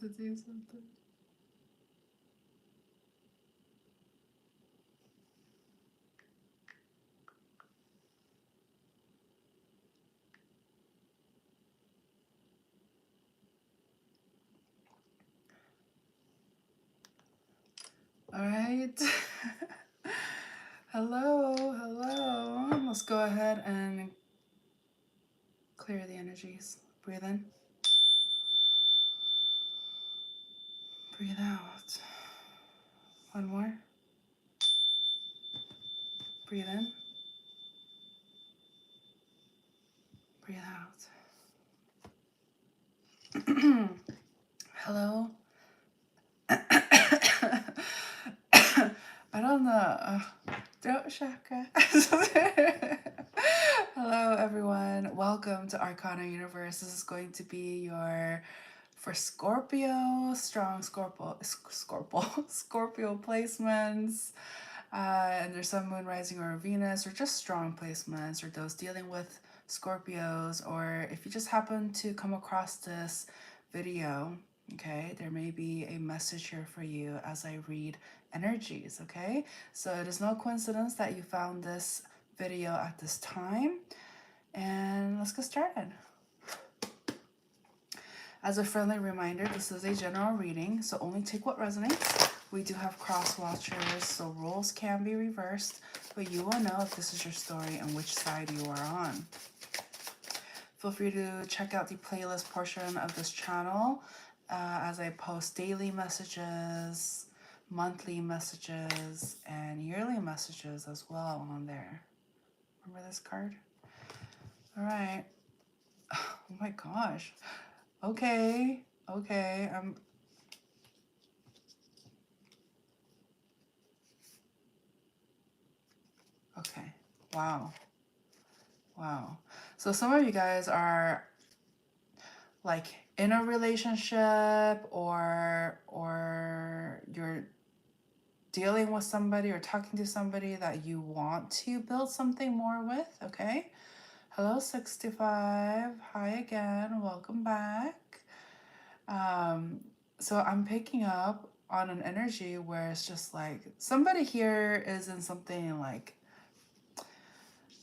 to do something. All right. Hello, hello. Let's go ahead and clear the energies. Breathe in. Breathe out. One more. Breathe in. Breathe out. Hello. I don't know. Throat chakra. Hello, everyone. Welcome to ArcanaUniverse. This is going to be your for Scorpio, strong Scorpio placements. And there's some moon rising or Venus, or just strong placements, or those dealing with Scorpios, or if you just happen to come across this video, okay, there may be a message here for you as I read energies, okay? So it is no coincidence that you found this video at this time, and let's get started. As a friendly reminder, this is a general reading, so only take what resonates. We do have cross watchers, so roles can be reversed, but you will know if this is your story and which side you are on. Feel free to check out the playlist portion of this channel as I post daily messages, monthly messages, and yearly messages as well on there. Remember this card? All right. Oh my gosh. Okay. Okay. Okay. Wow. Wow. So some of you guys are like in a relationship, or you're dealing with somebody or talking to somebody that you want to build something more with, okay? Hello, 65. Hi again. Welcome back. So I'm picking up on an energy where it's just like somebody here is in something like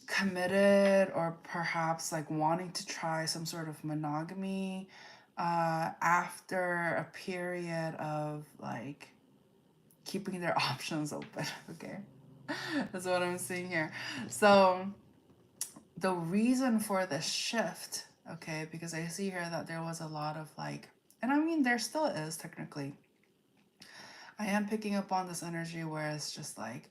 committed, or perhaps like wanting to try some sort of monogamy after a period of like keeping their options open. Okay, that's what I'm seeing here. So the reason for this shift, okay, because I see here that there was a lot of like, and I mean there still is technically, I am picking up on this energy where it's just like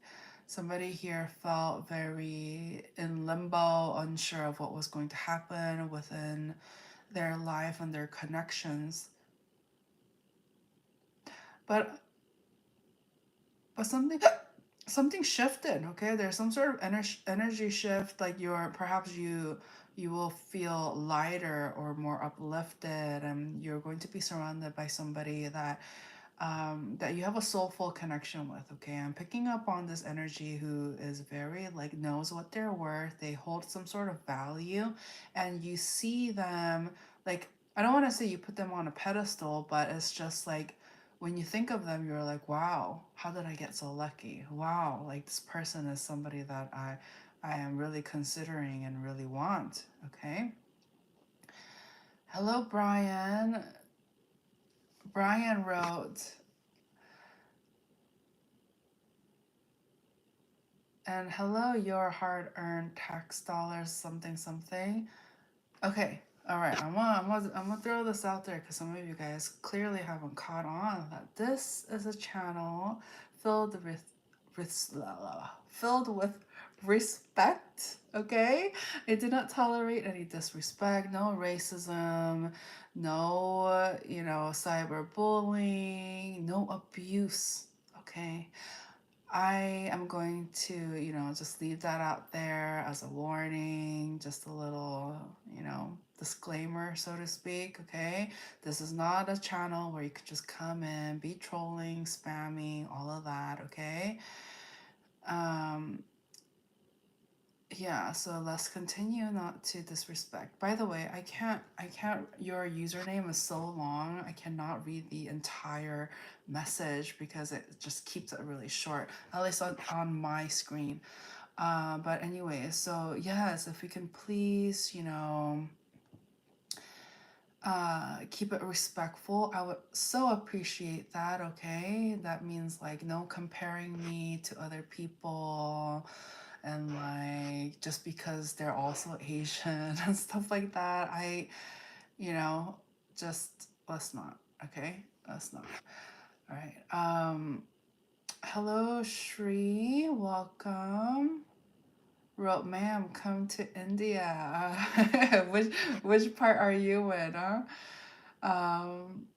somebody here felt very in limbo, unsure of what was going to happen within their life and their connections. But something shifted, okay? There's some sort of energy shift, like perhaps you will feel lighter or more uplifted, and you're going to be surrounded by somebody that that you have a soulful connection with, okay? I'm picking up on this energy who is very like knows what they're worth. They hold some sort of value, and you see them like, I don't want to say you put them on a pedestal, but it's just like when you think of them, you're like, wow, how did I get so lucky? Wow, like this person is somebody that I am really considering and really want, okay? Hello, Brian. Brian wrote, and hello, your hard-earned tax dollars, something, something. Okay, all right, I'm gonna throw this out there because some of you guys clearly haven't caught on that this is a channel filled filled with respect, okay? I do not tolerate any disrespect, no racism, no, cyberbullying, no abuse, okay? I am going to, just leave that out there as a warning, just a little, disclaimer, so to speak, okay? This is not a channel where you could just come in, be trolling, spamming, all of that, okay? Um, Yeah, so let's continue not to disrespect. By the way, I can't, your username is so long, I cannot read the entire message because it just keeps it really short, at least on my screen. But anyway, so yes, if we can please, keep it respectful, I would so appreciate that, okay? That means like no comparing me to other people and like just because they're also Asian and stuff like that. You know, just let's not, okay? Let's not. All right. Hello, Shri. Welcome. Wrote, ma'am, come to India. Which part are you in, huh? Um,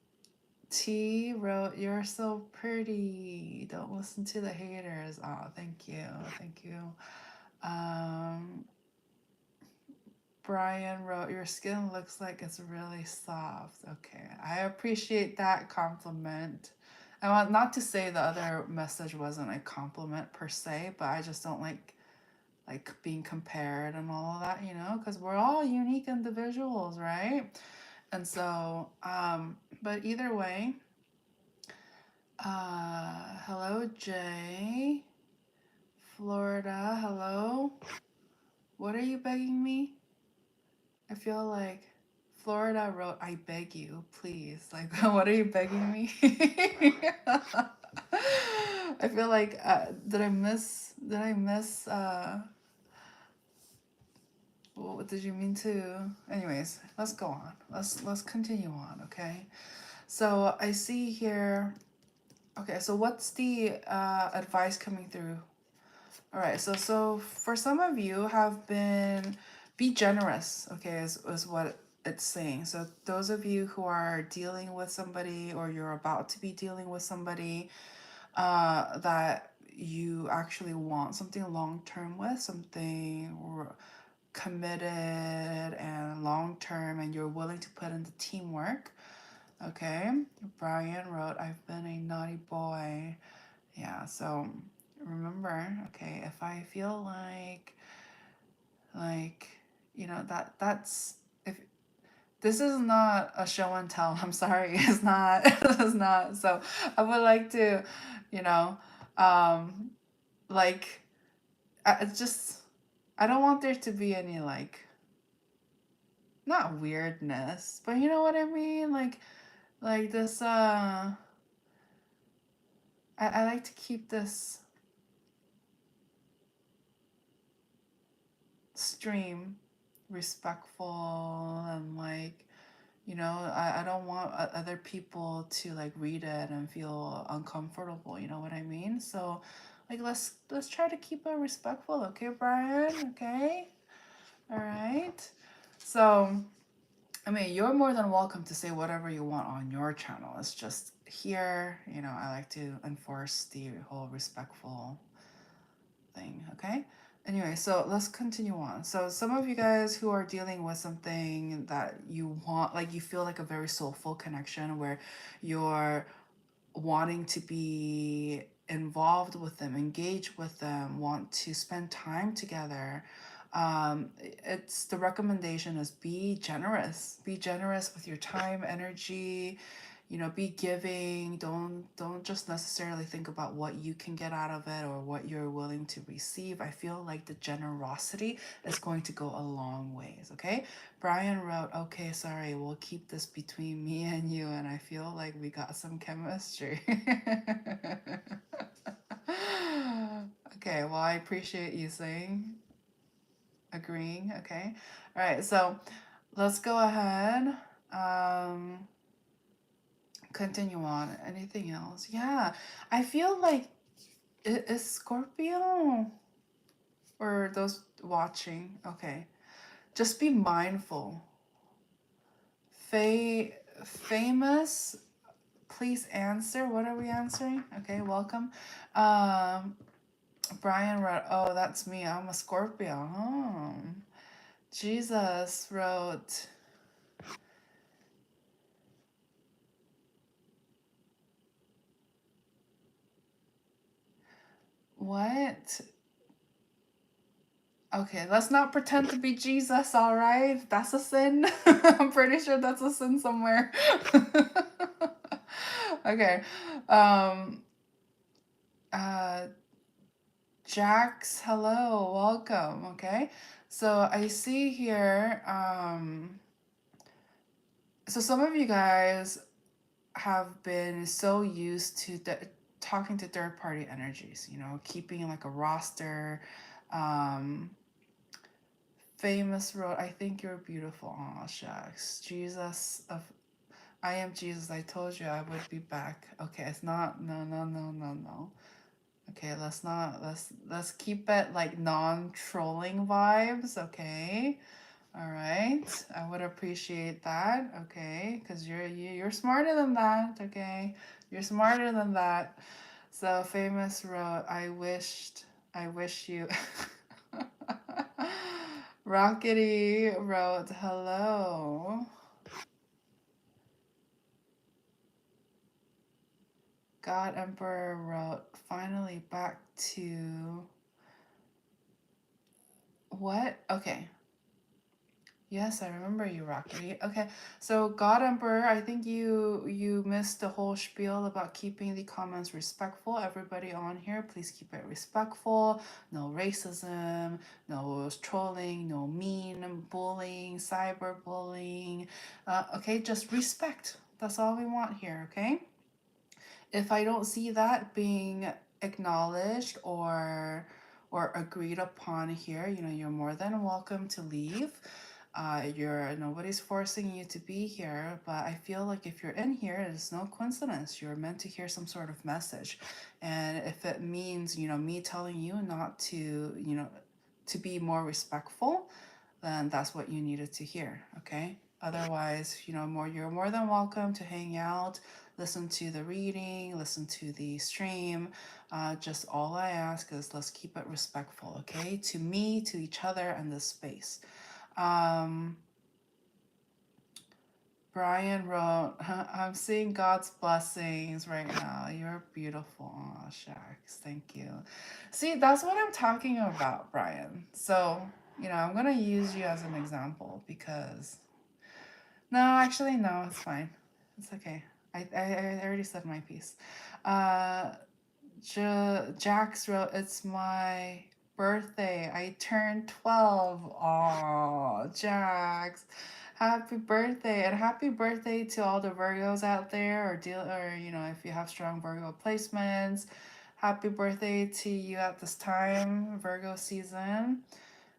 T wrote, you're so pretty. Don't listen to the haters. Oh, thank you. Thank you. Um, Brian wrote, your skin looks like it's really soft. Okay. I appreciate that compliment. I want not to say the other message wasn't a compliment per se, but I just don't like being compared and all of that, because we're all unique individuals, right? And so, but either way, hello, Jay. Florida, hello. What are you begging me? I feel like Florida wrote, I beg you, please. Like, what are you begging me? I feel like, what did you mean to? Anyways, let's go on. Let's continue on, okay? So I see here, okay, so what's the advice coming through? All right, so for some of you have been, be generous, okay, is what it's saying. So those of you who are dealing with somebody or you're about to be dealing with somebody that you actually want something long term with, something committed and long term, and you're willing to put in the teamwork. Okay, Brian wrote, I've been a naughty boy. Yeah, so remember, okay, if I feel like that's, if this is not a show and tell, I'm sorry, it's not. It's not. So I would like to, you know um like, it's just, I don't want there to be any like, not weirdness, but you know what I mean, like this, I like to keep this stream respectful, and like, I don't want other people to like read it and feel uncomfortable, you know what I mean? So like, let's try to keep it respectful, okay, Brian? Okay. All right. So I mean, you're more than welcome to say whatever you want on your channel. It's just here, I like to enforce the whole respectful thing, okay? Anyway, so let's continue on. So some of you guys who are dealing with something that you want, like you feel like a very soulful connection where you're wanting to be involved with them, engage with them, want to spend time together. It's the recommendation is be generous. Be generous with your time, energy, be giving. Don't just necessarily think about what you can get out of it or what you're willing to receive. I feel like the generosity is going to go a long ways, okay? Brian wrote, okay, sorry, we'll keep this between me and you, and I feel like we got some chemistry. Okay, well, I appreciate you saying, agreeing, okay? All right, so let's go ahead. Um, Continue on. Anything else? Yeah, I feel like is Scorpio or those watching. Okay, just be mindful. Famous. Please answer. What are we answering? Okay, welcome. Um, Brian wrote, "Oh, that's me. I'm a Scorpio." Oh, Jesus wrote, "What? Okay, let's not pretend to be Jesus, all right? That's a sin. I'm pretty sure that's a sin somewhere. Okay. Um uh Jax, hello, welcome, okay? So I see here so some of you guys have been so used to talking to third party energies, you know, keeping like a roster. Um, famous wrote, I think you're beautiful. Aw, shucks. Jesus of I am Jesus. I told you I would be back. Okay, it's not. No, no, no, no, no. Okay, let's not. Let's keep it like non-trolling vibes. Okay. All right, I would appreciate that. Okay, because you're smarter than that. Okay, you're smarter than that. So famous wrote, I wish you. Rockety wrote, hello. God Emperor wrote, finally back to what? Okay, yes, I remember you, Rocky. Okay, so God Emperor, I think you missed the whole spiel about keeping the comments respectful. Everybody on here, please keep it respectful. No racism, no trolling, no mean bullying, cyberbullying. Okay, just respect. That's all we want here. Okay. If I don't see that being acknowledged or agreed upon here, you know, you're more than welcome to leave. You're nobody's forcing you to be here, but I feel like if you're in here, it's no coincidence. You're meant to hear some sort of message, and if it means, you know, me telling you not to, you know, to be more respectful, then that's what you needed to hear. Okay. Otherwise, you know, you're more than welcome to hang out, listen to the reading, listen to the stream. Just all I ask is let's keep it respectful, okay? To me, to each other, and this space. Um, Brian wrote, I'm seeing God's blessings right now. You're beautiful. Aw, shucks. Thank you. See, that's what I'm talking about, Brian. So, you know, I'm going to use you as an example because. No, actually, no, it's fine. It's okay. I already said my piece. Uh, Jax wrote, it's my birthday. I turned 12. Aw, Jax. Happy birthday. And happy birthday to all the Virgos out there or you know, if you have strong Virgo placements. Happy birthday to you at this time, Virgo season.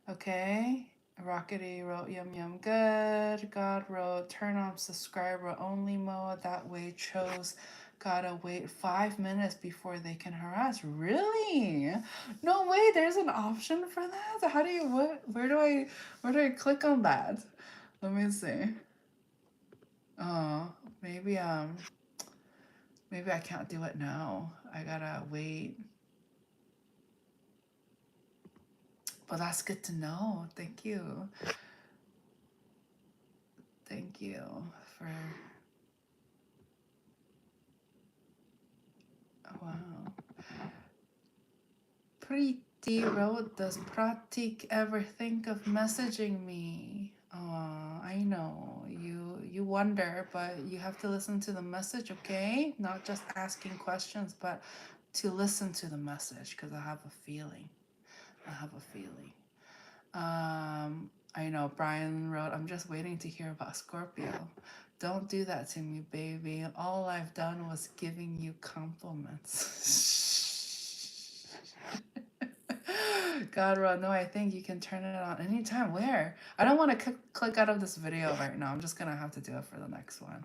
Okay. Rockety wrote yum yum good. God wrote turn off subscriber only mode. That way chose gotta wait 5 minutes before they can harass. Really? No way, there's an option for that? How do you what where do I click on that? Let me see. Oh, maybe maybe I can't do it now. I gotta wait. But that's good to know. Thank you. Thank you for wow. Pretty wrote, does Pratik ever think of messaging me? I know you wonder, but you have to listen to the message, okay? Not just asking questions, but to listen to the message because I have a feeling. I have a feeling. I know Brian wrote, I'm just waiting to hear about Scorpio. Don't do that to me, baby. All I've done was giving you compliments. God, Rod, no, I think you can turn it on anytime. Where? I don't want to click out of this video right now. I'm just gonna have to do it for the next one.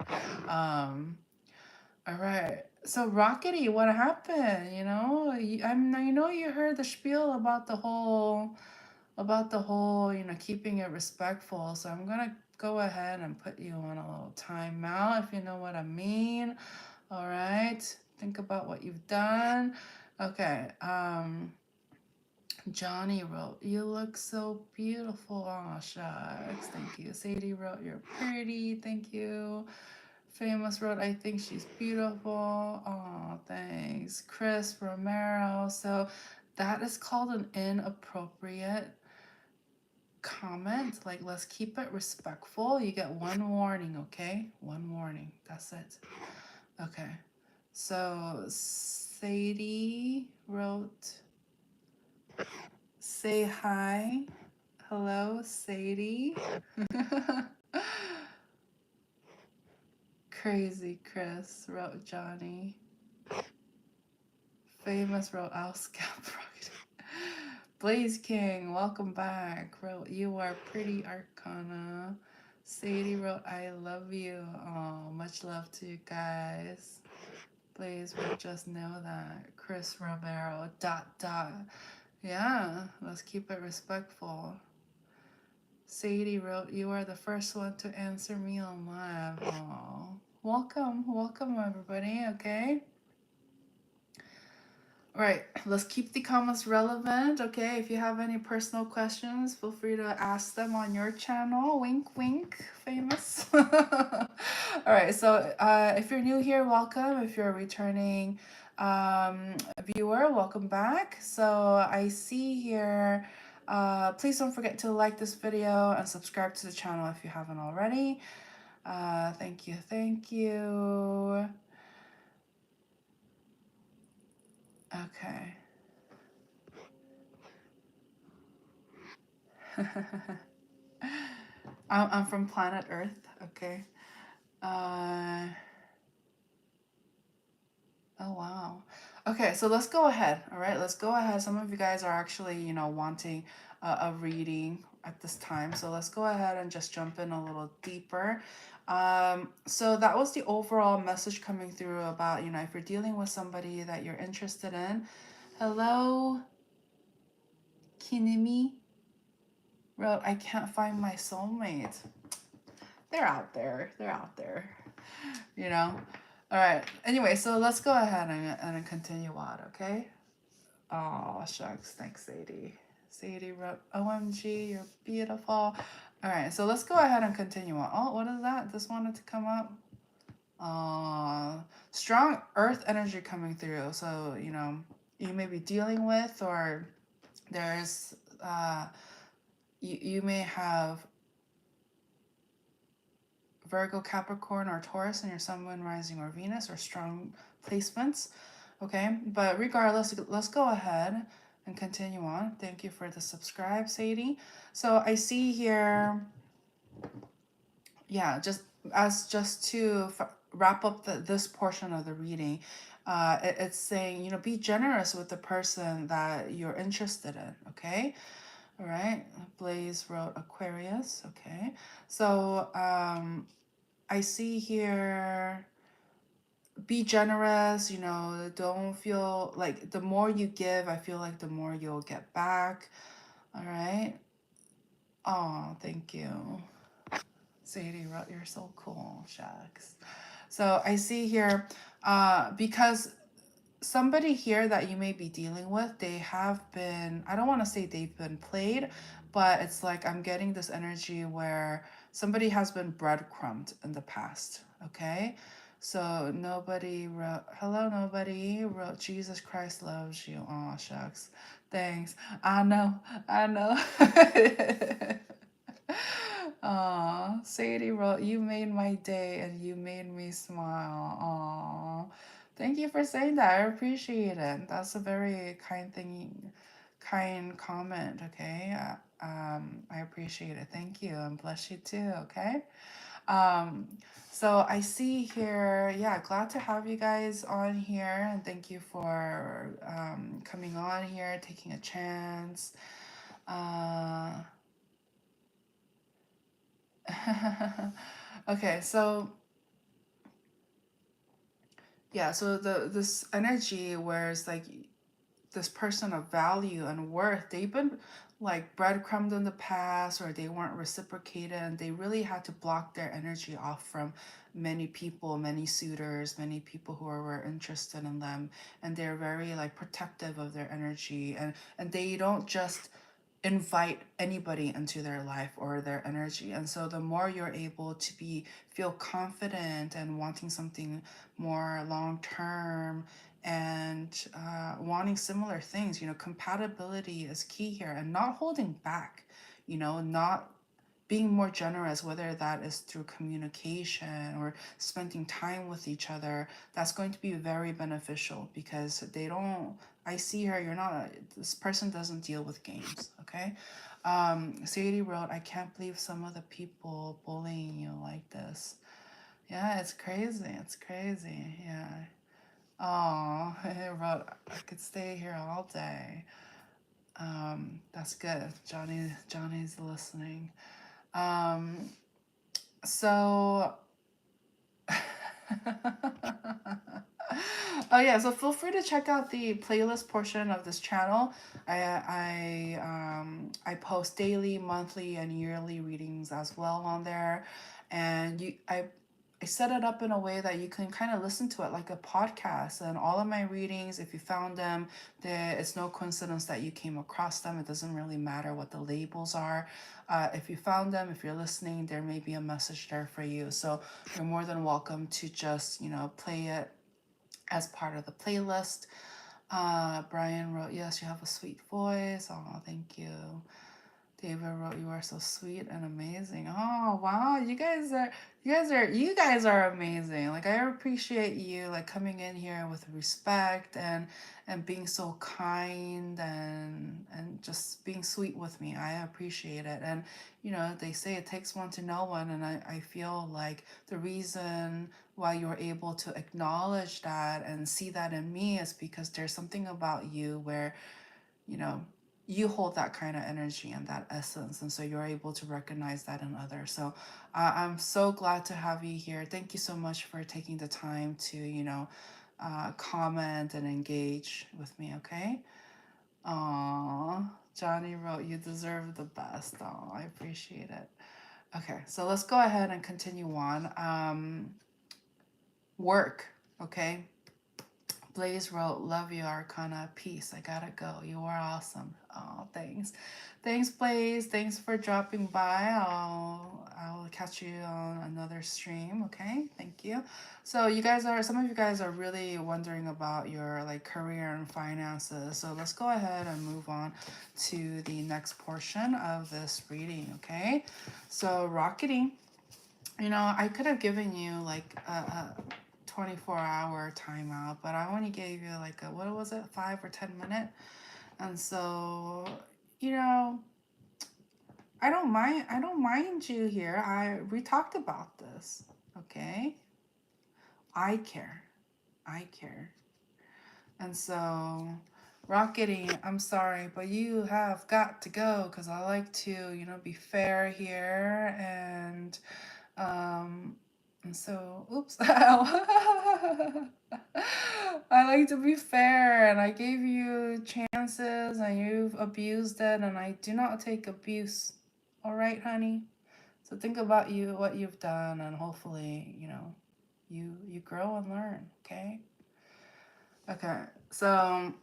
All right. So Rockety, what happened? You know, I know you heard the spiel about the whole, you know, keeping it respectful. So I'm gonna go ahead and put you on a little timeout, if you know what I mean. All right. Think about what you've done. Okay. Johnny wrote, you look so beautiful. Aw, shucks. Thank you. Sadie wrote, you're pretty. Thank you. Famous wrote, I think she's beautiful. Oh, thanks. Chris Romero. So that is called an inappropriate comment. Like, let's keep it respectful. You get one warning, okay? One warning. That's it. Okay. So Sadie wrote, say hi. Hello, Sadie. Crazy Chris wrote Johnny. Famous wrote Al Scaprock. Blaze King, welcome back. Wrote, you are pretty, Arcana. Sadie wrote, I love you. Oh, much love to you guys. Blaze wrote, just know that. Chris Romero, ... Yeah, let's keep it respectful. Sadie wrote, you are the first one to answer me on live. Oh, welcome everybody, okay? All right, let's keep the comments relevant, okay? If you have any personal questions, feel free to ask them on your channel. Wink, wink, famous. All right, so if you're new here, welcome. If you're a returning viewer, welcome back. So I see here, please don't forget to like this video and subscribe to the channel if you haven't already. Thank you, thank you. Okay. I'm from planet Earth. Okay. Oh wow. Okay, so let's go ahead. All right, let's go ahead. Some of you guys are actually, wanting a reading at this time. So let's go ahead and just jump in a little deeper. So that was the overall message coming through about, if you're dealing with somebody that you're interested in. Hello, Kinimi wrote, I can't find my soulmate. They're out there. They're out there. All right. Anyway, so let's go ahead and continue on, okay? Oh, shucks. Thanks, Sadie. Sadie wrote, OMG, you're beautiful. All right, so let's go ahead and continue on. Oh, what is that? This wanted to come up. Strong earth energy coming through. So, you may be dealing with, or there's, you may have Virgo, Capricorn, or Taurus in your Sun, Moon, Rising, or Venus, or strong placements. Okay, but regardless, let's go ahead and continue on. Thank you for the subscribe, Sadie. So I see here, yeah, just to wrap up this portion of the reading, it's saying, be generous with the person that you're interested in, okay? All right, Blaze wrote Aquarius, okay? So, I see here, be generous, don't feel like the more you give, I feel like the more you'll get back. All right. Oh, thank you. Sadie, you're so cool. Shucks. So I see here, because somebody here that you may be dealing with, they have been, I don't want to say they've been played, but it's like I'm getting this energy where somebody has been breadcrumbed in the past, okay? So nobody wrote, hello, nobody wrote, Jesus Christ loves you. Oh, shucks. Thanks. I know. Aw, Sadie wrote, you made my day and you made me smile. Aw. Thank you for saying that. I appreciate it. That's a very kind comment, okay? I appreciate it. Thank you, and bless you too, okay? So I see here, yeah, glad to have you guys on here, and thank you for coming on here, taking a chance. Okay, so yeah, so this energy where it's like this person of value and worth, they've been like breadcrumbed in the past, or they weren't reciprocated, and they really had to block their energy off from many people, many suitors, many people who were interested in them, and they're very like protective of their energy, and they don't just invite anybody into their life or their energy. And so the more you're able to feel confident and wanting something more long term, and wanting similar things, compatibility is key here, and not holding back, not being more generous, whether that is through communication or spending time with each other, that's going to be very beneficial because I see her, this person doesn't deal with games, okay? Sadie wrote, I can't believe some of the people bullying you like this. Yeah, it's crazy. It's crazy. Yeah. Oh, I wrote, I could stay here all day. That's good. Johnny's listening. Um, so, oh yeah, so feel free to check out the playlist portion of this channel. I post daily, monthly, and yearly readings as well on there, and I set it up in a way that you can kind of listen to it like a podcast. And all of my readings, if you found them, it's no coincidence that you came across them. It doesn't really matter what the labels are. If you found them, if you're listening, there may be a message there for you. So you're more than welcome to just, play it as part of the playlist. Brian wrote, yes, you have a sweet voice. Oh, thank you. David wrote, you are so sweet and amazing. Oh, wow. You guys are amazing. Like, I appreciate you like coming in here with respect and being so kind and just being sweet with me. I appreciate it. And they say it takes one to know one, and I feel like the reason why you're able to acknowledge that and see that in me is because there's something about you where you know you hold that kind of energy and that essence, and so you're able to recognize that in others. So I'm so glad to have you here. Thank you so much for taking the time to comment and engage with me. Okay. Aww. Johnny wrote, you deserve the best. Oh, I appreciate it. Okay, so let's go ahead and continue on. Work. Okay. Blaze wrote, love you, Arcana. Peace. I gotta go. You are awesome. Oh, thanks. Thanks, Blaze. Thanks for dropping by. I'll catch you on another stream. Okay. Thank you. So some of you guys are really wondering about your like career and finances. So let's go ahead and move on to the next portion of this reading. Okay. So rocketing. I could have given you like a 24-hour timeout, but I only gave you like what was it, 5 or 10 minute. And so I don't mind you here. We talked about this. Okay. I care. And so rocketing, I'm sorry, but you have got to go because I like to be fair here. And so, oops. I like to be fair, and I gave you chances, and you've abused it, and I do not take abuse. All right, honey? So think about what you've done, and hopefully, you grow and learn, okay? Okay, so,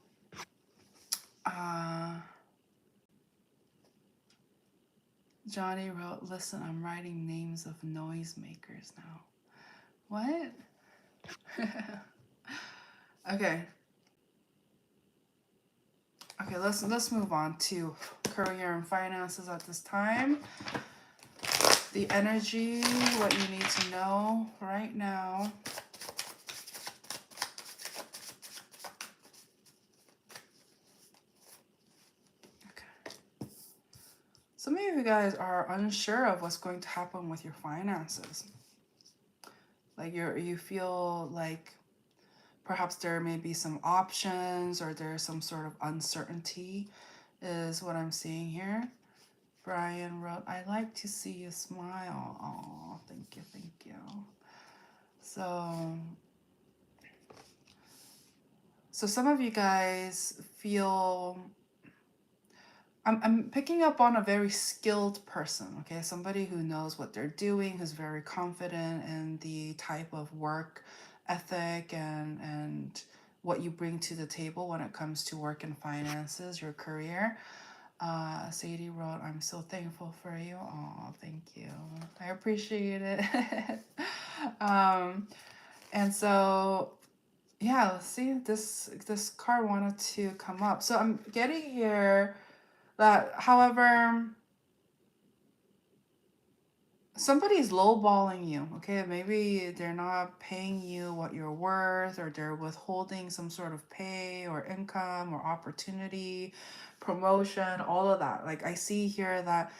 Johnny wrote, listen, I'm writing names of noisemakers now. What? Okay. Okay, let's move on to career and finances at this time. The energy, what you need to know right now. Okay. Some of you guys are unsure of what's going to happen with your finances. Like you feel like perhaps there may be some options or there's some sort of uncertainty is what I'm seeing here. Brian wrote, I like to see you smile. Oh, thank you. So some of you guys feel, I'm picking up on a very skilled person, okay? Somebody who knows what they're doing, who's very confident in the type of work ethic and what you bring to the table when it comes to work and finances, your career. Sadie wrote, I'm so thankful for you. Oh, thank you. I appreciate it. And so, yeah, let's see. This card wanted to come up. So I'm getting here that, however, somebody's lowballing you, okay? Maybe they're not paying you what you're worth, or they're withholding some sort of pay or income or opportunity, promotion, all of that. Like, I see here that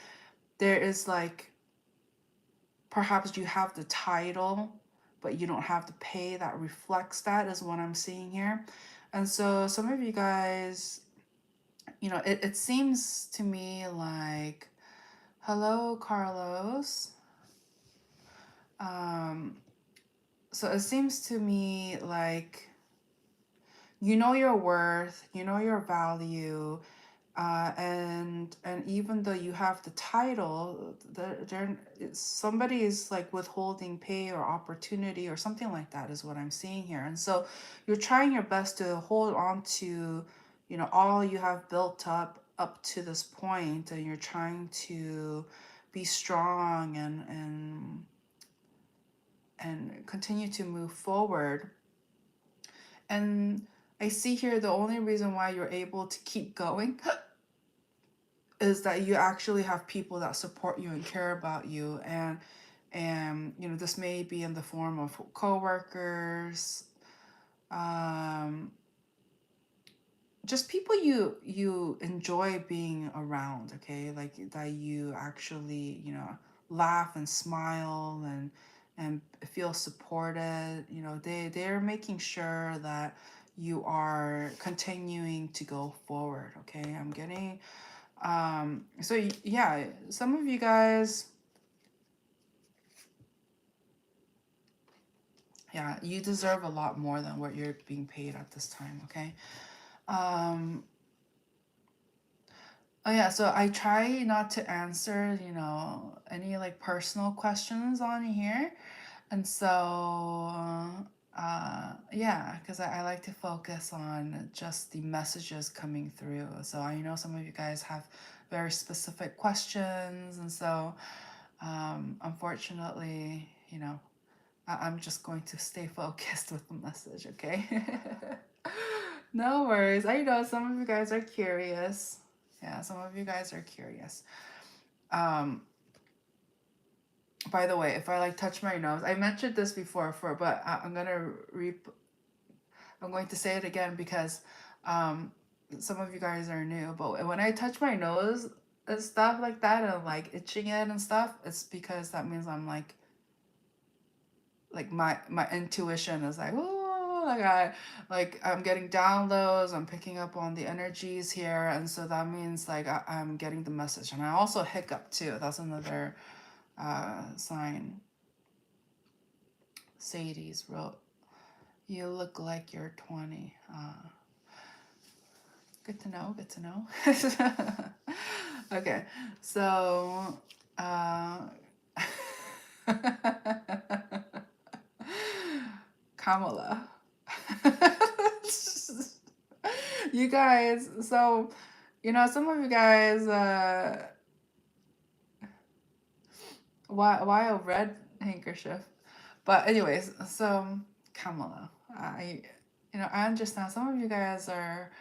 there is like, perhaps you have the title, but you don't have the pay that reflects that, is what I'm seeing here. And so some of you guys, it seems to me like, hello, Carlos. Um, so it seems to me like you know your worth, you know your value, and even though you have the title, somebody is like withholding pay or opportunity or something like that, is what I'm seeing here. And so you're trying your best to hold on to, all you have built up to this point, and you're trying to be strong and continue to move forward. And I see here the only reason why you're able to keep going is that you actually have people that support you and care about you. And this may be in the form of coworkers, um just people you enjoy being around, okay? Like, that you actually, laugh and smile and feel supported. They're making sure that you are continuing to go forward, okay? I'm getting so yeah, some of you guys, yeah, you deserve a lot more than what you're being paid at this time, okay? um Oh yeah, so I try not to answer, any like personal questions on here. And so yeah, because I like to focus on just the messages coming through. So I know some of you guys have very specific questions, and so unfortunately, I'm just going to stay focused with the message, okay? No worries. I know some of you guys are curious. Yeah, some of you guys are curious. Um, by the way, if I like touch my nose, I mentioned this before, but I'm going to say it again because um, some of you guys are new. But when I touch my nose and stuff like that, and like itching it and stuff, it's because that means I'm like my intuition is like, oh, I'm getting downloads, I'm picking up on the energies here. And so that means like I'm getting the message. And I also hiccup too. That's another sign. Sadie's wrote, you look like you're 20. Good to know, good to know. Okay, so Kamala. You guys, so, some of you guys, why a red handkerchief? But anyways, so Kamala, I understand some of you guys are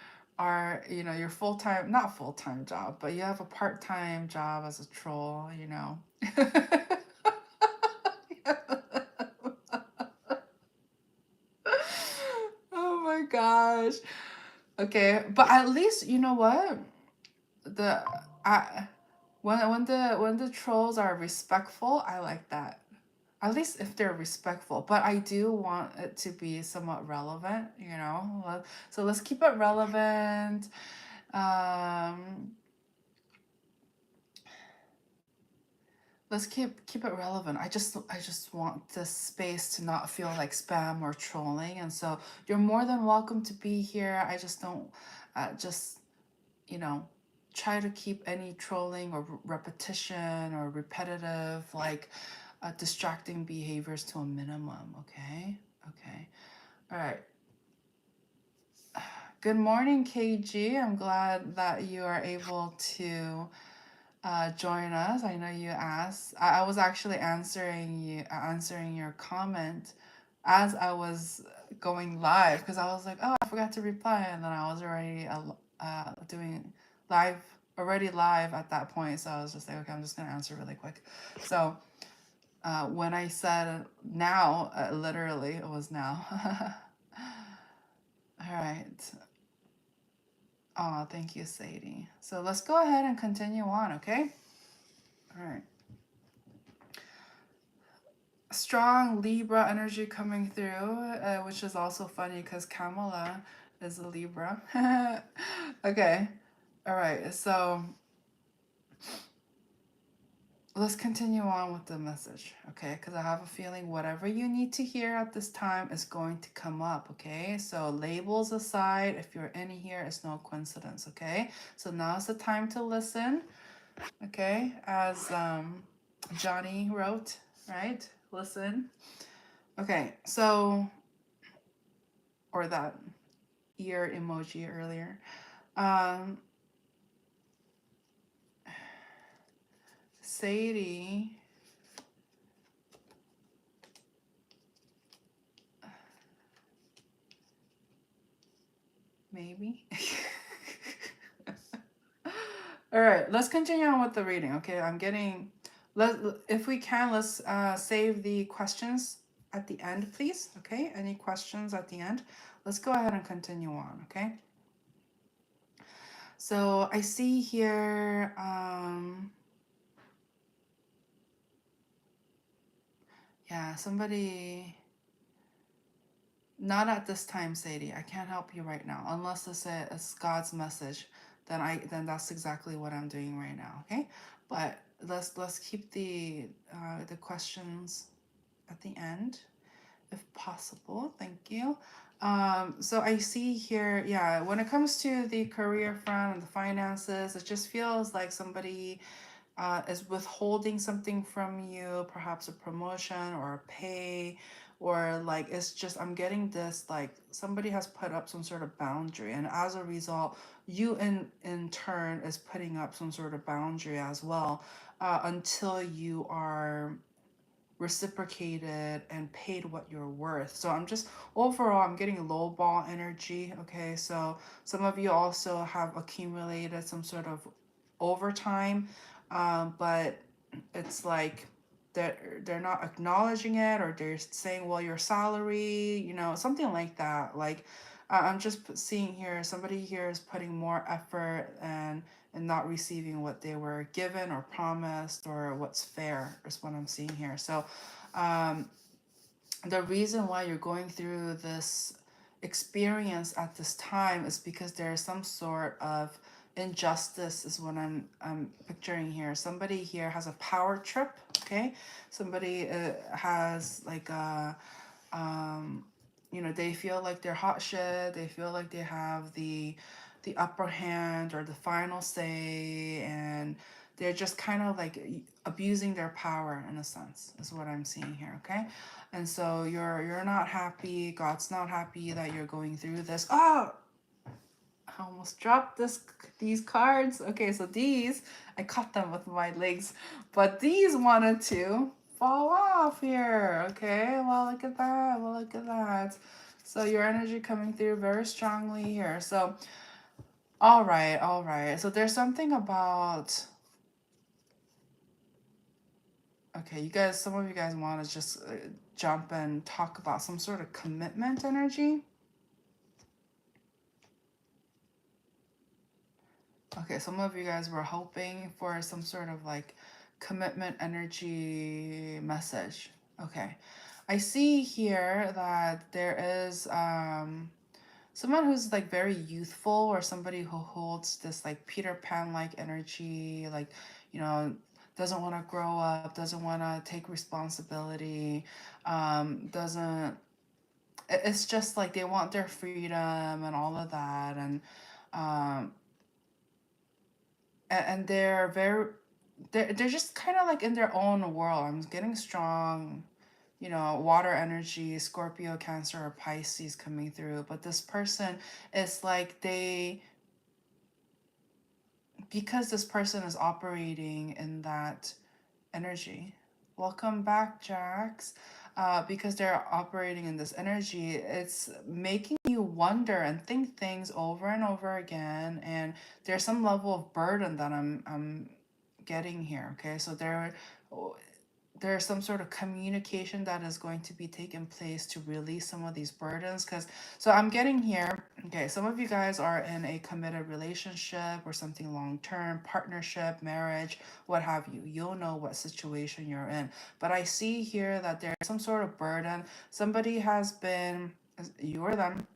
your full-time, not full-time job, but you have a part-time job as a troll. Oh my gosh. Okay, but at least you know what? The I when the trolls are respectful, I like that. At least if they're respectful. But I do want it to be somewhat relevant. So let's keep it relevant. Um let's keep it relevant. I just want this space to not feel like spam or trolling. And so you're more than welcome to be here. I just don't just you know try to keep any trolling or repetition or repetitive, like distracting behaviors to a minimum. Okay. All right. Good morning, KG. I'm glad that you are able to join us. I know you asked. I was actually answering your comment as I was going live, because I was like, oh, I forgot to reply, and then I was already doing live, already live at that point. So I was just like, okay, I'm just gonna answer really quick. So When I said now, literally, it was now. All right. Oh, thank you, Sadie. So let's go ahead and continue on, okay? All right. Strong Libra energy coming through, which is also funny because Kamala is a Libra. Okay. All right. So let's continue on with the message, okay? Because I have a feeling whatever you need to hear at this time is going to come up, okay? So labels aside, if you're in here, it's no coincidence, okay? So now's the time to listen, okay? As Johnny wrote, right? Listen. Okay, so, or that ear emoji earlier. Um, Sadie, maybe. All right, let's continue on with the reading. Okay, I'm getting. If we can, let's save the questions at the end, please. Okay, any questions at the end? Let's go ahead and continue on. Okay. So I see here. Yeah, somebody. Not at this time, Sadie. I can't help you right now unless it's God's message. Then that's exactly what I'm doing right now. Okay, but let's keep the questions at the end if possible. Thank you. So I see here, yeah, when it comes to the career front and the finances, it just feels like somebody is withholding something from you, perhaps a promotion or a pay, or like it's just, I'm getting this like somebody has put up some sort of boundary, and as a result, you in turn is putting up some sort of boundary as well, until you are reciprocated and paid what you're worth. So I'm just overall I'm getting low ball energy. Okay, so some of you also have accumulated some sort of overtime, but it's like they're not acknowledging it, or they're saying, well, your salary, something like that. Like I'm just seeing here somebody here is putting more effort and not receiving what they were given or promised or what's fair is what I'm seeing here. So um, the reason why you're going through this experience at this time is because there's some sort of injustice is what I'm picturing here. Somebody here has a power trip, okay? Somebody has like a they feel like they're hot shit. They feel like they have the upper hand or the final say, and they're just kind of like abusing their power in a sense is what I'm seeing here, okay? And so you're not happy. God's not happy that you're going through this. Oh, I almost dropped these cards. Okay, so these I caught them with my legs, but these wanted to fall off here. Okay, well look at that. Well look at that. So your energy coming through very strongly here. So all right, all right. So there's something about, okay, you guys, some of you guys want to just jump and talk about some sort of commitment energy. Okay, some of you guys were hoping for some sort of like commitment energy message. Okay. I see here that there is someone who's like very youthful, or somebody who holds this like Peter Pan like energy, like, doesn't want to grow up, doesn't want to take responsibility, doesn't, it's just like they want their freedom and all of that. Um, and they're just kind of like in their own world. I'm getting strong, water energy, Scorpio, Cancer, or Pisces coming through. But this person is like because this person is operating in that energy. Welcome back, Jax. Because they're operating in this energy, it's making you wonder and think things over and over again. And there's some level of burden that I'm getting here. Okay, so there's some sort of communication that is going to be taking place to release some of these burdens. Because so I'm getting here, okay, some of you guys are in a committed relationship or something long term, partnership, marriage, what have you. You'll know what situation you're in. But I see here that there's some sort of burden. Somebody has been, you or them,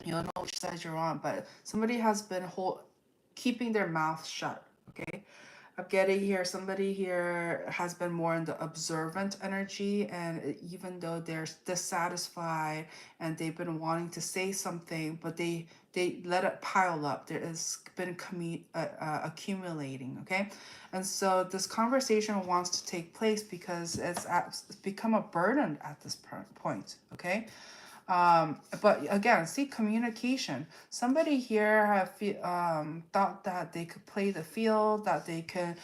you don't know which side you're on, but somebody has been keeping their mouth shut, okay? I'm getting here, somebody here has been more in the observant energy, and even though they're dissatisfied and they've been wanting to say something, but they let it pile up. There has been accumulating, okay? And so this conversation wants to take place because it's become a burden at this point, okay? But again, see, communication. Somebody here have thought that they could play the field, that they could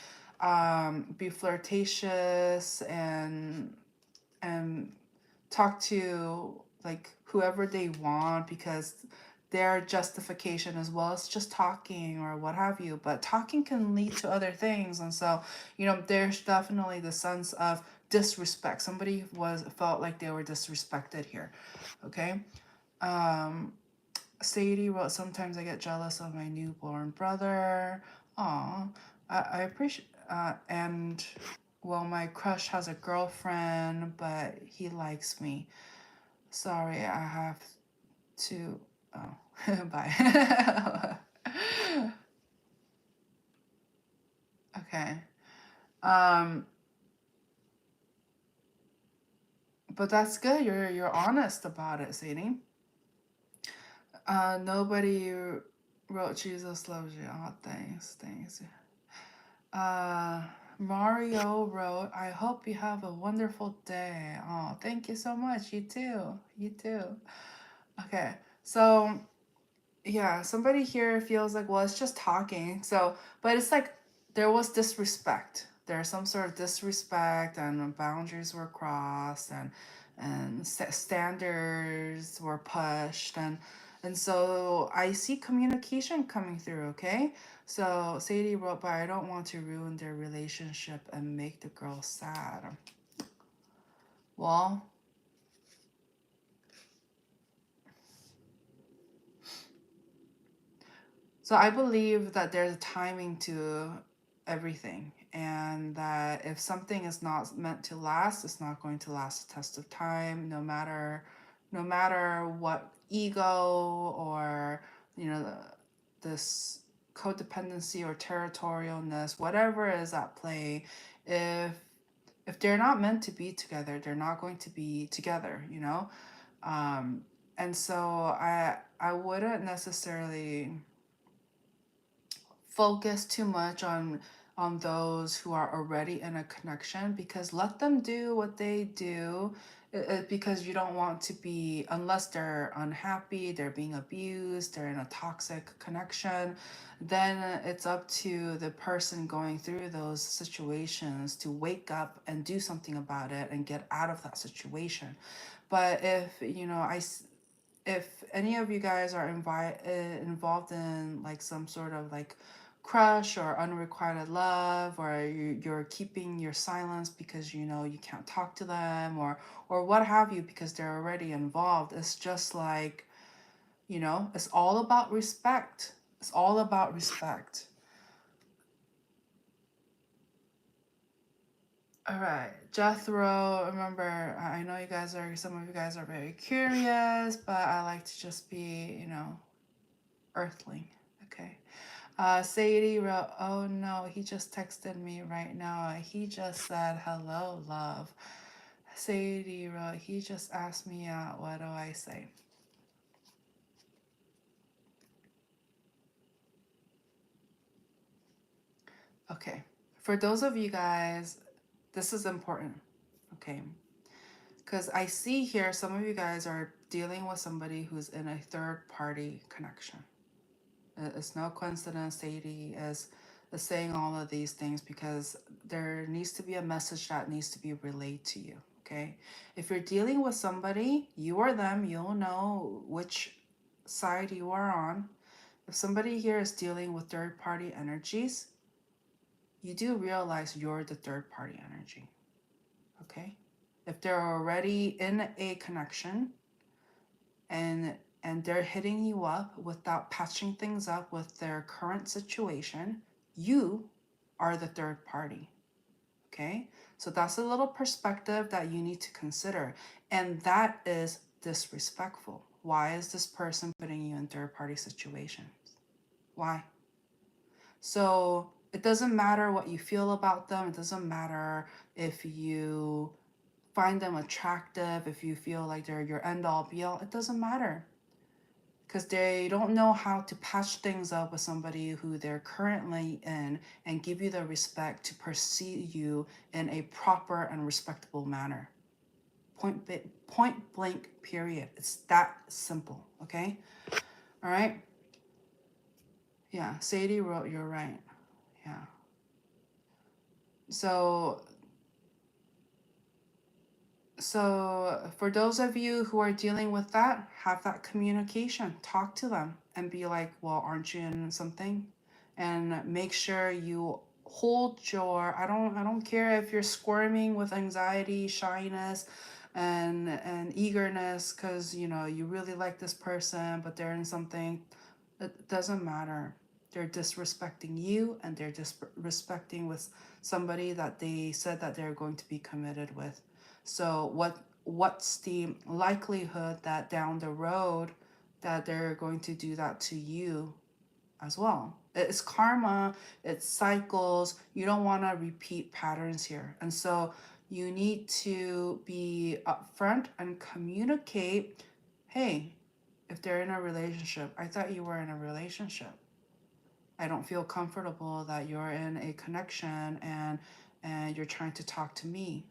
be flirtatious and talk to like whoever they want because their justification as well as just talking or what have you. But talking can lead to other things, and so there's definitely the sense of disrespect. Somebody felt like they were disrespected here. Okay. Um, Sadie wrote, sometimes I get jealous of my newborn brother. Aw, I appreciate, and well, my crush has a girlfriend, but he likes me. Sorry, I have to, oh, bye. Okay. Um, but that's good. You're honest about it, Sadie. Nobody wrote Jesus loves you. Oh, thanks. Uh, Mario wrote, I hope you have a wonderful day. Oh, thank you so much. You too. You too. Okay. So, yeah, somebody here feels like, well, it's just talking. So, but it's like there was disrespect. There's some sort of disrespect, and boundaries were crossed, and standards were pushed, and so I see communication coming through. Okay, so Sadie wrote, but I don't want to ruin their relationship and make the girl sad. Well, so I believe that there's a timing to everything, and that if something is not meant to last, it's not going to last the test of time, no matter what ego or this codependency or territorialness, whatever is at play. If they're not meant to be together, they're not going to be together. um, and so I wouldn't necessarily focus too much on those who are already in a connection, because let them do what they do. Because you don't want to be, unless they're unhappy, they're being abused, they're in a toxic connection, then it's up to the person going through those situations to wake up and do something about it and get out of that situation. But if any of you guys are involved in like some sort of like crush or unrequited love, or you're keeping your silence because you can't talk to them, or what have you, because they're already involved, it's just like, it's all about respect. It's all about respect. All right, Jethro, remember, I know some of you guys are very curious, but I like to just be, earthling. Okay. Sadie wrote, oh no, he just texted me right now. He just said, hello, love. Sadie wrote, he just asked me out. What do I say? Okay. For those of you guys, this is important. Okay. Because I see here some of you guys are dealing with somebody who's in a third party connection. It's no coincidence Sadie is saying all of these things, because there needs to be a message that needs to be relayed to you. Okay, if you're dealing with somebody, you or them, you'll know which side you are on. If somebody here is dealing with third party energies, you do realize you're the third party energy. okay? If they're already in a connection and they're hitting you up without patching things up with their current situation, you are the third party, okay? So that's a little perspective that you need to consider, and that is disrespectful. Why is this person putting you in third party situations? Why? So it doesn't matter what you feel about them. It doesn't matter if you find them attractive, if you feel like they're your end all be all. It doesn't matter, because they don't know how to patch things up with somebody who they're currently in and give you the respect to perceive you in a proper and respectable manner. Point blank, period. It's that simple, okay? All right? Yeah, Sadie wrote, you're right. Yeah. So for those of you who are dealing with that, have that communication. Talk to them and be like, well, aren't you in something? And make sure you hold your, I don't care if you're squirming with anxiety, shyness, and eagerness because you really like this person, but they're in something. It doesn't matter. They're disrespecting you, and they're disrespecting with somebody that they said that they're going to be committed with. So what's the likelihood that down the road that they're going to do that to you as well? It's karma, it's cycles. You don't want to repeat patterns here. And so you need to be upfront and communicate, hey, if they're in a relationship, I thought you were in a relationship. I don't feel comfortable that you're in a connection and you're trying to talk to me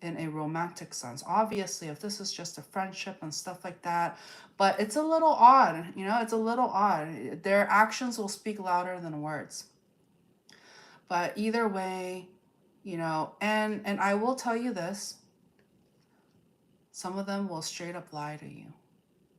in a romantic sense. Obviously, if this is just a friendship and stuff like that, but it's a little odd, it's a little odd. Their actions will speak louder than words. But either way, and I will tell you this, some of them will straight up lie to you.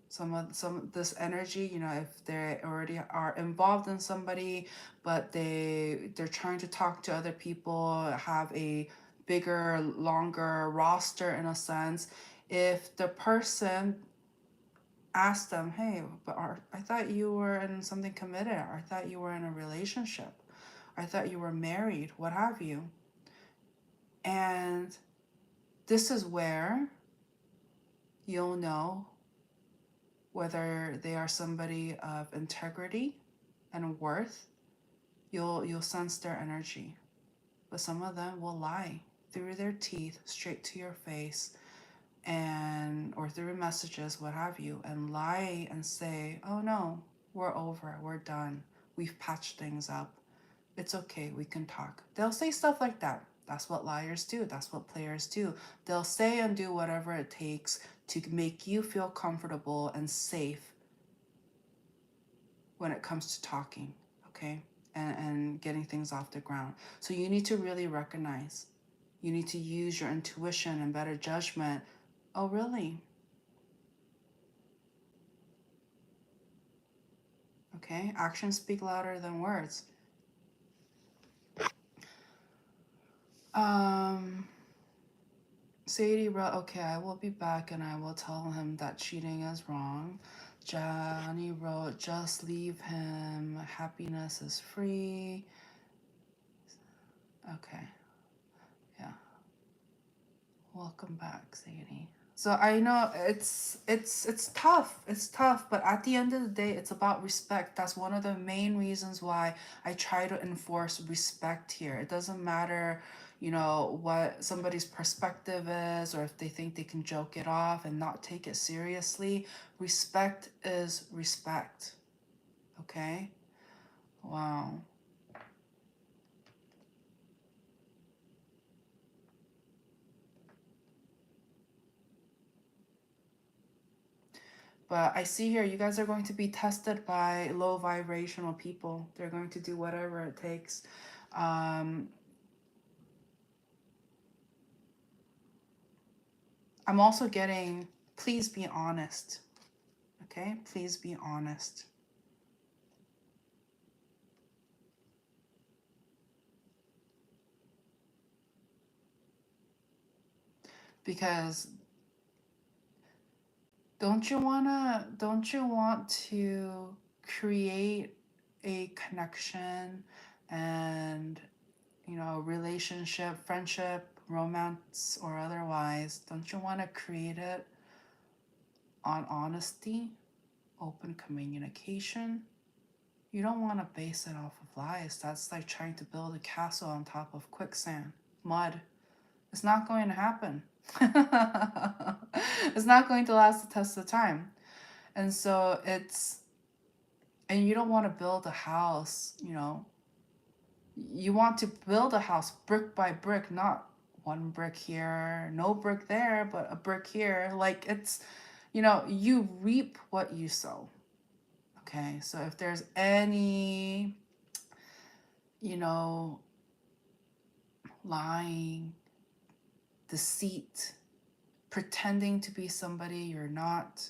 Some this energy, if they already are involved in somebody, but they're trying to talk to other people, have a bigger, longer roster in a sense. If the person asks them, hey, but I thought you were in something committed, or I thought you were in a relationship, I thought you were married, what have you. And this is where you'll know whether they are somebody of integrity and worth. You'll sense their energy. But some of them will lie through their teeth straight to your face, and or through messages, what have you, and lie and say, oh no, we're over, we're done, we've patched things up, it's okay, we can talk. They'll say stuff like that. That's what liars do. That's what players do. They'll say and do whatever it takes to make you feel comfortable and safe when it comes to talking, okay? And getting things off the ground. So you need to really recognize. You need to use your intuition and better judgment. Oh, really? Okay, actions speak louder than words. Sadie wrote, okay, I will be back and I will tell him that cheating is wrong. Johnny wrote, just leave him. Happiness is free. Okay. Yeah. Welcome back, Sadie. So I know it's tough. It's tough, but at the end of the day, it's about respect. That's one of the main reasons why I try to enforce respect here. It doesn't matter, what somebody's perspective is, or if they think they can joke it off and not take it seriously. Respect is respect. Okay? Wow. But I see here, you guys are going to be tested by low vibrational people. They're going to do whatever it takes. I'm also getting, please be honest. Okay? Please be honest. Because don't you want to create a connection and, you know, relationship, friendship, romance, or otherwise? Don't you want to create it on honesty, open communication? You don't want to base it off of lies. That's like trying to build a castle on top of quicksand, mud. It's not going to happen. It's not going to last the test of time. And so and you don't want to build a house, you know, you want to build a house brick by brick, not one brick here, no brick there, but a brick here. Like it's, you know, you reap what you sow. Okay. So if there's any, you know, lying, deceit, pretending to be somebody you're not,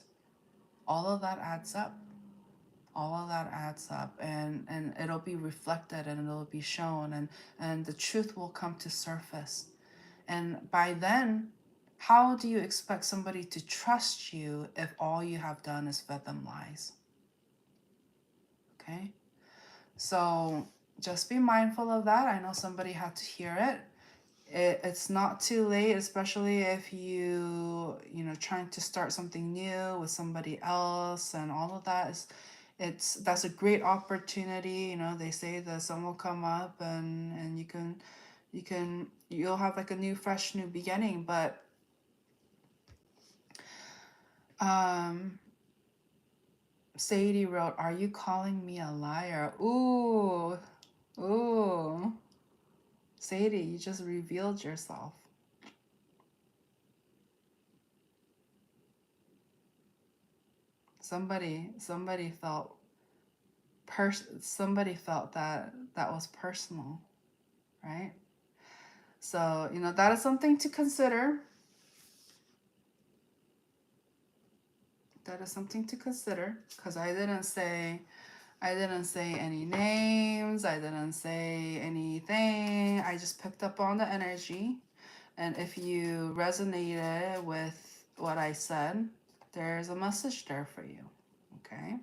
all of that adds up. All of that adds up, and it'll be reflected and it'll be shown, and the truth will come to surface. And by then, how do you expect somebody to trust you if all you have done is fed them lies? Okay? So just be mindful of that. I know somebody had to hear it. It's not too late, especially if you know, trying to start something new with somebody else, and all of that is, that's a great opportunity. You know, they say the sun will come up, and you'll have like a new, fresh, new beginning. But Sadie wrote, "Are you calling me a liar?" Ooh, Sadie, you just revealed yourself. Somebody felt somebody felt that was personal, right? So, you know, that is something to consider. That is something to consider, because I didn't say any names. I didn't say anything. I just picked up on the energy. And if you resonated with what I said, there's a message there for you. Okay?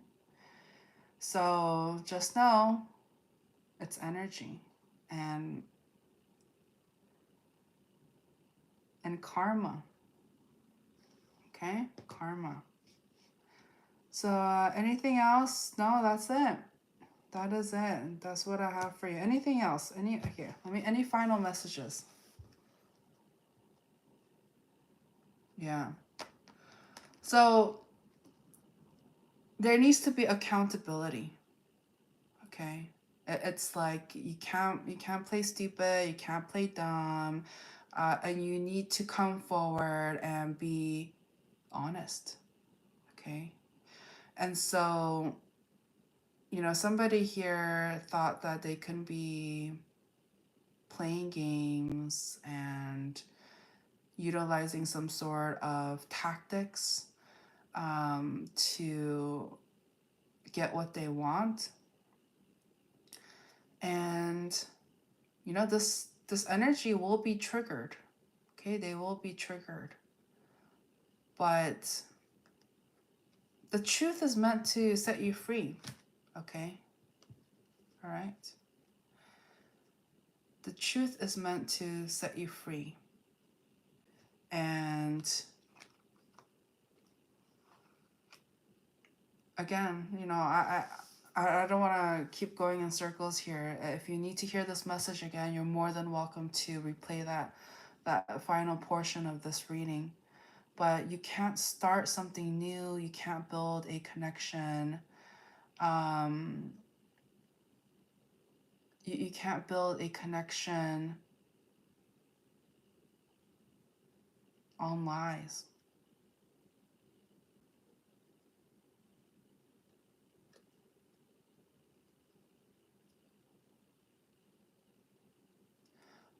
So just know it's energy, and karma. Okay? Karma. So anything else? No, that's it. That is it. That's what I have for you. Anything else? Any final messages? Yeah. So there needs to be accountability. Okay? It's like you can't play stupid, you can't play dumb, and you need to come forward and be honest. Okay? And so, you know, somebody here thought that they can be playing games and utilizing some sort of tactics to get what they want. And, you know, this energy will be triggered. Okay, they will be triggered. But the truth is meant to set you free. Okay? All right? The truth is meant to set you free. And again, you know, I don't want to keep going in circles here. If you need to hear this message again, you're more than welcome to replay that final portion of this reading. But you can't start something new. You can't build a connection. You can't build a connection on lies.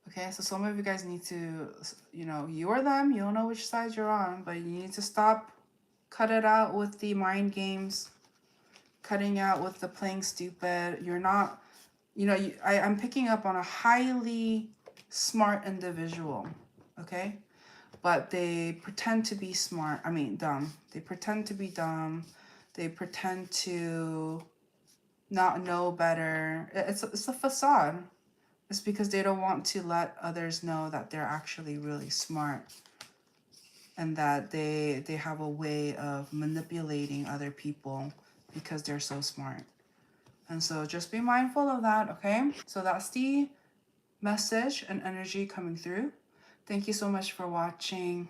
Okay, so some of you guys need to, you know, you or them, you don't know which side you're on, but you need to stop, cut it out with the mind games, cutting out with the playing stupid. You're not, you know, I'm picking up on a highly smart individual, okay? but they pretend to be smart. I mean, dumb. They pretend to be dumb. They pretend to not know better. It's a facade. It's because they don't want to let others know that they're actually really smart, and that they have a way of manipulating other people because they're so smart. And so just be mindful of that, okay? So that's the message and energy coming through. Thank you so much for watching.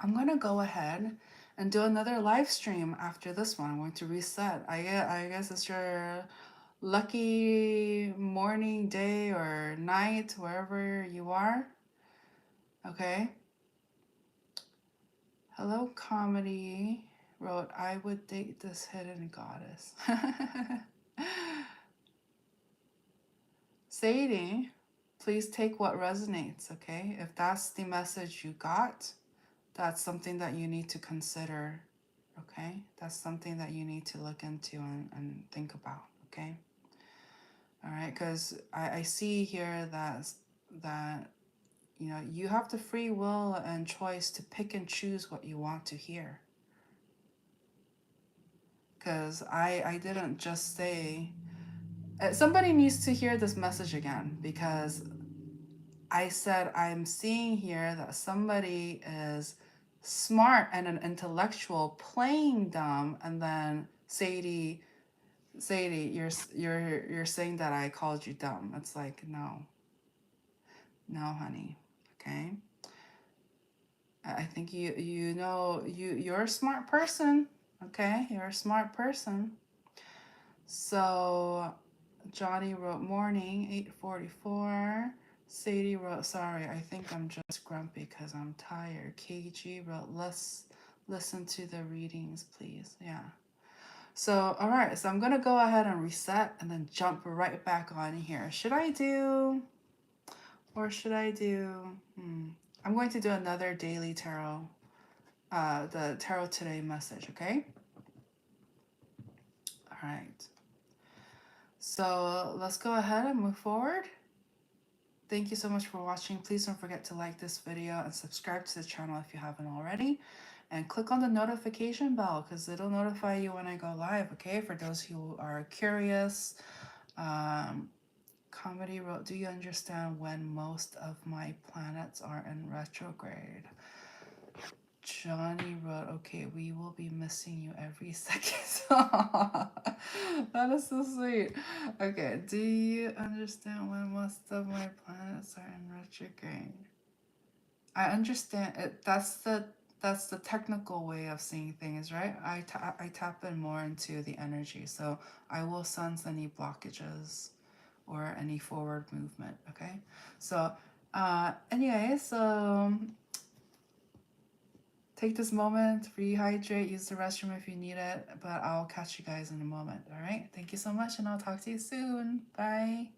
I'm gonna go ahead and do another live stream after this one. I'm going to reset. I guess it's your lucky morning, day, or night, wherever you are. Okay. Hello, Comedy wrote, I would date this hidden goddess. Sadie, please take what resonates, okay? If that's the message you got, that's something that you need to consider, okay? That's something that you need to look into and think about, okay? All right, because I see here that you know, you have the free will and choice to pick and choose what you want to hear. Because I didn't just say, somebody needs to hear this message again, because I said I'm seeing here that somebody is smart and an intellectual playing dumb, and then Sadie, you're saying that I called you dumb. It's like, no, honey, okay. I think you know you're a smart person, okay. You're a smart person. So Johnny wrote morning 8:44. Sadie wrote, sorry, I think I'm just grumpy because I'm tired. KG wrote, let's listen to the readings, please. Yeah. So, all right. So I'm going to go ahead and reset and then jump right back on here. Should I do, or should I do, I'm going to do another daily tarot, the tarot today message, okay? All right. So let's go ahead and move forward. Thank you so much for watching. Please don't forget to like this video and subscribe to the channel if you haven't already. And click on the notification bell because it'll notify you when I go live, okay? For those who are curious. Comedy wrote, do you understand when most of my planets are in retrograde? Johnny wrote, okay, we will be missing you every second. That is so sweet. Okay, do you understand when most of my planets are in retrograde? I understand it. That's the technical way of seeing things, right? I tap in more into the energy, so I will sense any blockages or any forward movement, okay? So anyway, so take this moment, rehydrate, use the restroom if you need it, but I'll catch you guys in a moment, all right? Thank you so much, and I'll talk to you soon. Bye.